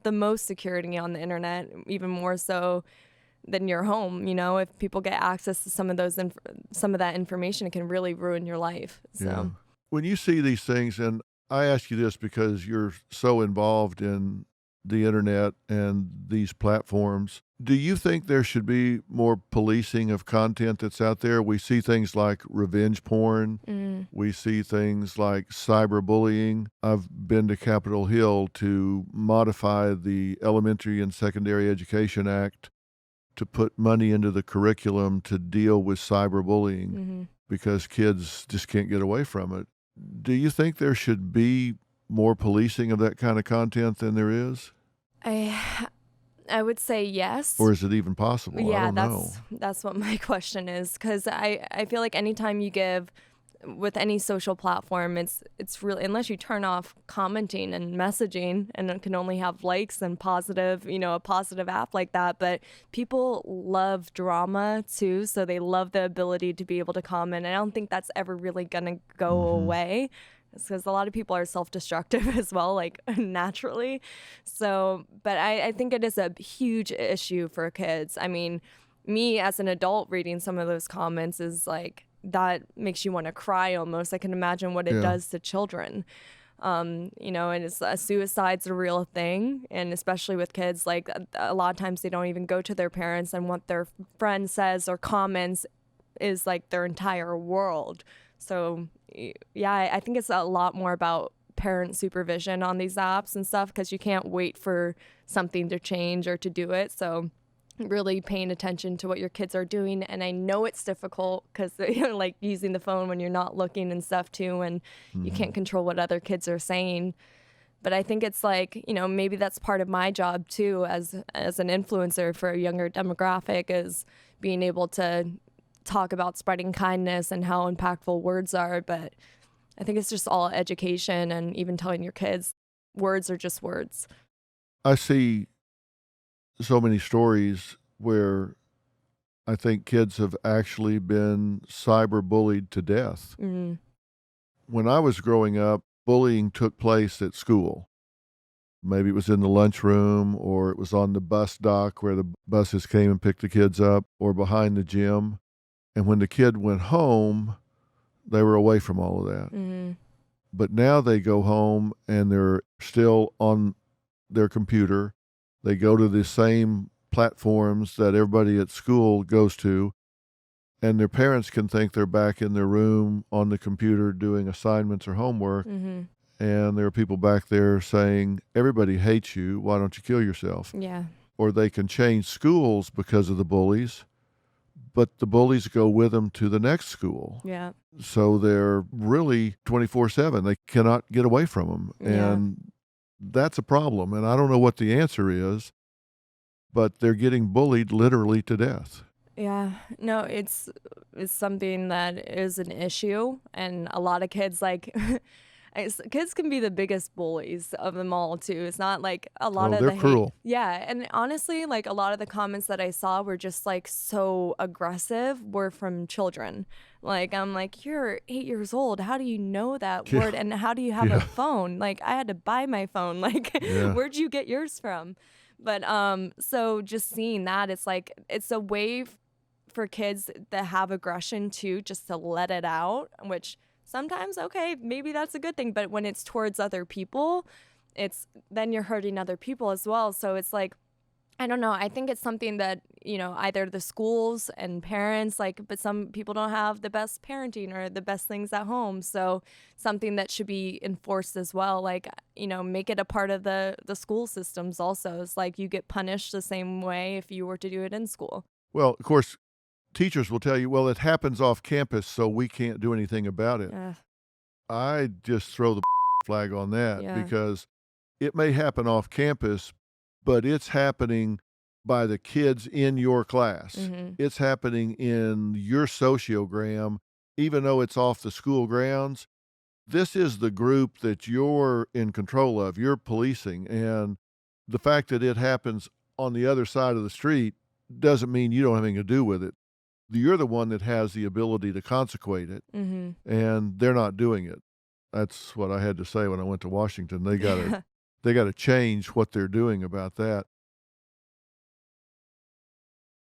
the most security on the internet, even more so than your home. If people get access to some of that information, it can really ruin your life. Yeah. So When you see these things, and I ask you this because you're so involved in the internet and these platforms, do you think there should be more policing of content that's out there? We see things like revenge porn. We see things like cyberbullying. I've been to Capitol Hill to modify the Elementary and Secondary Education Act to put money into the curriculum to deal with cyberbullying because kids just can't get away from it. Do you think there should be more policing of that kind of content than there is? I would say yes. Or is it even possible? I don't know. That's what my question is, because I feel like anytime you give with any social platform, it's really, unless you turn off commenting and messaging and it can only have likes and positive, a positive app like that. But people love drama too, so they love the ability to be able to comment. And I don't think that's ever really gonna go away. It's because a lot of people are self-destructive as well, like naturally. So, but I think it is a huge issue for kids. I mean, me as an adult reading some of those comments is like, that makes you want to cry almost. I can imagine what it does to children. And suicide's a real thing. And especially with kids, like a lot of times they don't even go to their parents, and what their friend says or comments is like their entire world. So yeah, I think it's a lot more about parent supervision on these apps and stuff, because you can't wait for something to change or to do it. So really paying attention to what your kids are doing. And I know it's difficult because like using the phone when you're not looking and stuff too, and you can't control what other kids are saying. But I think it's like, maybe that's part of my job too as an influencer for a younger demographic, is being able to talk about spreading kindness and how impactful words are. But I think it's just all education, and even telling your kids words are just words. I see so many stories where I think kids have actually been cyberbullied to death. When I was growing up, bullying took place at school. Maybe it was in the lunchroom, or it was on the bus dock where the buses came and picked the kids up, or behind the gym. And when the kid went home, they were away from all of that. But now they go home and they're still on their computer. They go to the same platforms that everybody at school goes to, and their parents can think they're back in their room on the computer doing assignments or homework. And there are people back there saying, everybody hates you, why don't you kill yourself? Yeah. Or they can change schools because of the bullies, but the bullies go with them to the next school. Yeah. So they're really 24/7. They cannot get away from them. Yeah. And that's a problem. And I don't know what the answer is, but they're getting bullied literally to death. Yeah, no, it's something that is an issue, and a lot of kids kids can be the biggest bullies of them all too. It's not like a lot of they're the cruel. Yeah, and honestly, like a lot of the comments that I saw were just like so aggressive were from children. Like I'm like, you're 8 years old. How do you know that word? And how do you have a phone? Like I had to buy my phone. Like where'd you get yours from? But so just seeing that, it's like it's a way for kids that have aggression too, just to let it out, which sometimes, okay, maybe that's a good thing. But when it's towards other people, then you're hurting other people as well. So it's like, I don't know. I think it's something that, either the schools and parents, but some people don't have the best parenting or the best things at home. So something that should be enforced as well. Make it a part of the school systems also. It's like you get punished the same way if you were to do it in school. Well, of course, teachers will tell you, well, it happens off campus, so we can't do anything about it. I just throw the flag on that because it may happen off campus, but it's happening by the kids in your class. It's happening in your sociogram, even though it's off the school grounds. This is the group that you're in control of, you're policing. And the fact that it happens on the other side of the street doesn't mean you don't have anything to do with it. You're the one that has the ability to consecrate it, and they're not doing it. That's what I had to say when I went to Washington. They got they got to change what they're doing about that.